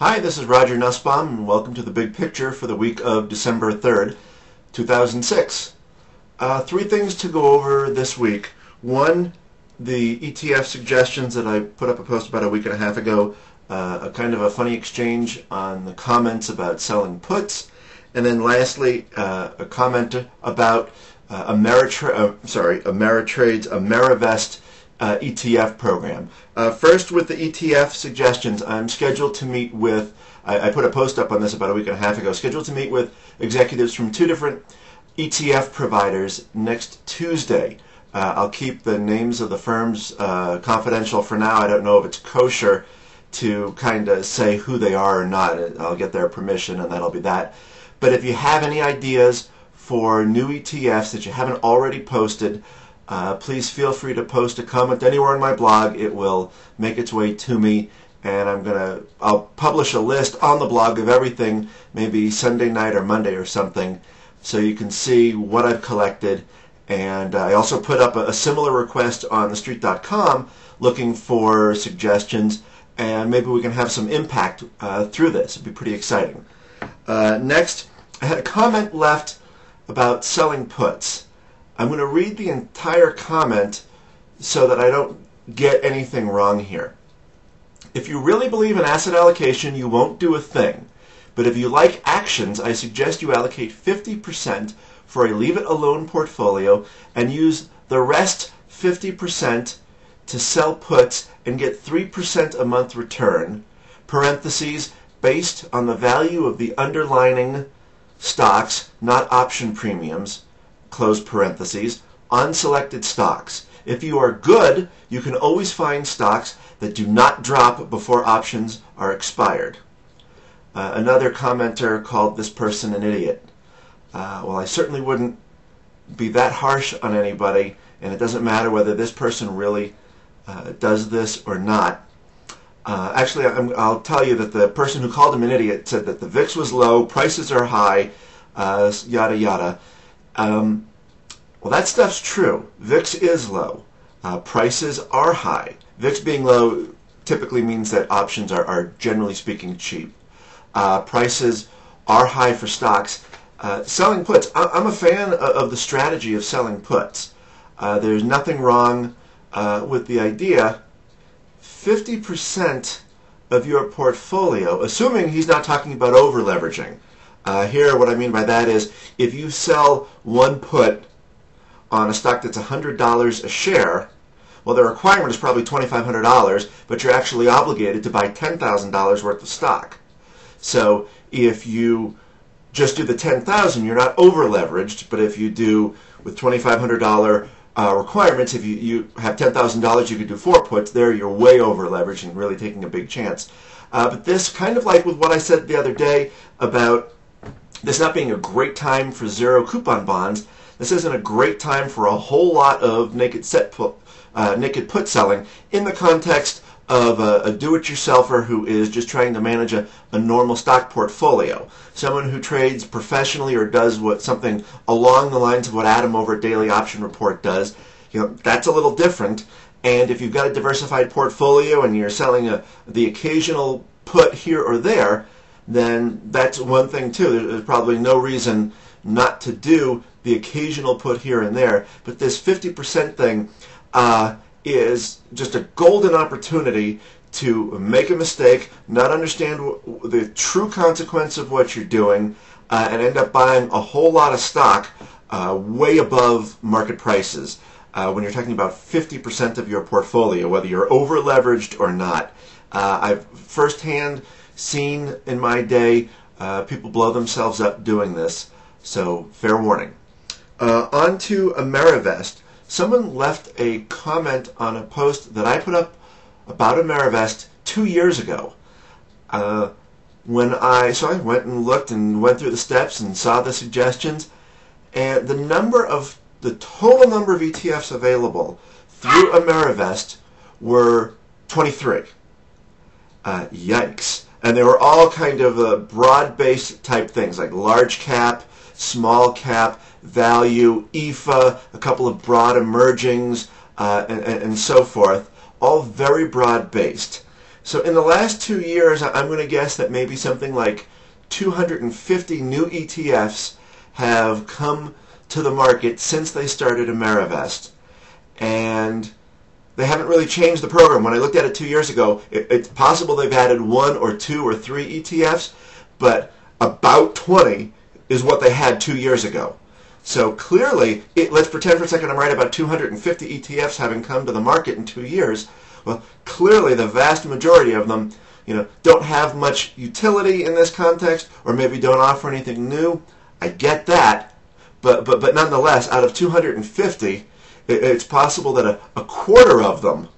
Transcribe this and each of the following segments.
Hi, this is Roger Nussbaum, and welcome to the Big Picture for the week of December 3rd, 2006. Three things to go over this week. One, the ETF suggestions that I put up a post about a week and a half ago, a kind of a funny exchange on the comments about selling puts, and then lastly, a comment about Ameritrade's Amerivest ETF program. First, with the ETF suggestions, I'm scheduled to meet with, I put a post up on this about a week and a half ago, scheduled to meet with executives from two different ETF providers next Tuesday. I'll keep the names of the firms confidential for now. I don't know if it's kosher to kind of say who they are or not. I'll get their permission and that'll be that. But if you have any ideas for new ETFs that you haven't already posted, please feel free to post a comment anywhere on my blog. It will make its way to me, and I'll publish a list on the blog of everything, maybe Sunday night or Monday or something, so you can see what I've collected. And I also put up a similar request on TheStreet.com looking for suggestions, and maybe we can have some impact through this. It'd be pretty exciting. Next, I had a comment left about selling puts. I'm going to read the entire comment so that I don't get anything wrong here. If you really believe in asset allocation, you won't do a thing. But if you like actions, I suggest you allocate 50% for a leave-it-alone portfolio and use the rest 50% to sell puts and get 3% a month return, parentheses, based on the value of the underlying stocks, not option premiums, close parentheses, on selected stocks. If you are good, you can always find stocks that do not drop before options are expired. Another commenter called this person an idiot. Well, I certainly wouldn't be that harsh on anybody, and it doesn't matter whether this person really does this or not. Actually, I'll tell you that the person who called him an idiot said that the VIX was low, prices are high, yada yada. Well, that stuff's true. VIX is low. Prices are high. VIX being low typically means that options are generally speaking cheap. Prices are high for stocks. Selling puts. I'm a fan of the strategy of selling puts. There's nothing wrong with the idea. 50% of your portfolio, assuming he's not talking about over-leveraging. Here, what I mean by that is, if you sell one put on a stock that's $100 a share, well, the requirement is probably $2,500, but you're actually obligated to buy $10,000 worth of stock. So if you just do the $10,000, you're not over-leveraged, but if you do with $2,500 requirements, if you have $10,000, you could do 4 puts. There, you're way over-leveraged and really taking a big chance. But this, kind of like with what I said the other day about this not being a great time for zero coupon bonds, this isn't a great time for a whole lot of naked put selling in the context of a do-it-yourselfer who is just trying to manage a normal stock portfolio. Someone who trades professionally or does something along the lines of what Adam over at Daily Option Report does. That's a little different. And if you've got a diversified portfolio and you're selling the occasional put here or there, then that's one thing too. There's probably no reason not to do the occasional put here and there. But this 50% thing is just a golden opportunity to make a mistake, not understand the true consequence of what you're doing, and end up buying a whole lot of stock way above market prices. When you're talking about 50% of your portfolio, whether you're over-leveraged or not. I've firsthand seen in my day people blow themselves up doing this, so fair warning. On to Amerivest. Someone left a comment on a post that I put up about Amerivest 2 years ago. So I went and looked and went through the steps and saw the suggestions, and the total number of ETFs available through Amerivest were 23. Yikes. And they were all kind of broad-based type things, like large cap, small cap, value, EFA, a couple of broad emergings, and so forth, all very broad-based. So in the last 2 years, I'm going to guess that maybe something like 250 new ETFs have come to the market since they started Amerivest. And they haven't really changed the program. When I looked at it 2 years ago, it's possible they've added 1 or 2 or 3 ETFs, but about 20 is what they had 2 years ago. So clearly, let's pretend for a second I'm right about 250 ETFs having come to the market in 2 years. Well, clearly the vast majority of them, don't have much utility in this context, or maybe don't offer anything new. I get that, but nonetheless, out of 250, it's possible that a quarter of them,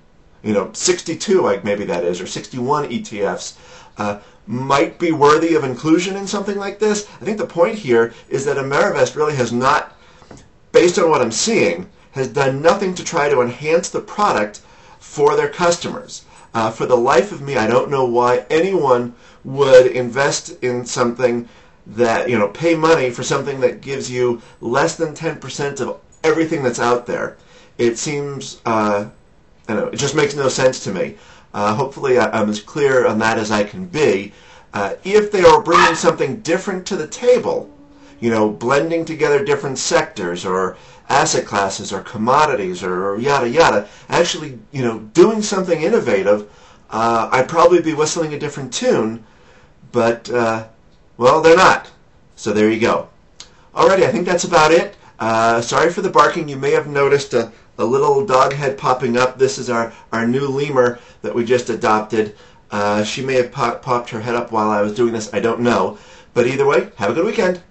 62 maybe that is, or 61 ETFs, might be worthy of inclusion in something like this. I think the point here is that Amerivest really has not, based on what I'm seeing, has done nothing to try to enhance the product for their customers. For the life of me, I don't know why anyone would invest in something that, pay money for something that gives you less than 10% of everything that's out there. It seems, it just makes no sense to me. Hopefully I'm as clear on that as I can be. If they are bringing something different to the table, blending together different sectors or asset classes or commodities or yada yada, actually, doing something innovative, I'd probably be whistling a different tune, but, well, they're not. So there you go. Alrighty, I think that's about it. Sorry for the barking. You may have noticed a little dog head popping up. This is our new lemur that we just adopted. She may have popped her head up while I was doing this. I don't know. But either way, have a good weekend.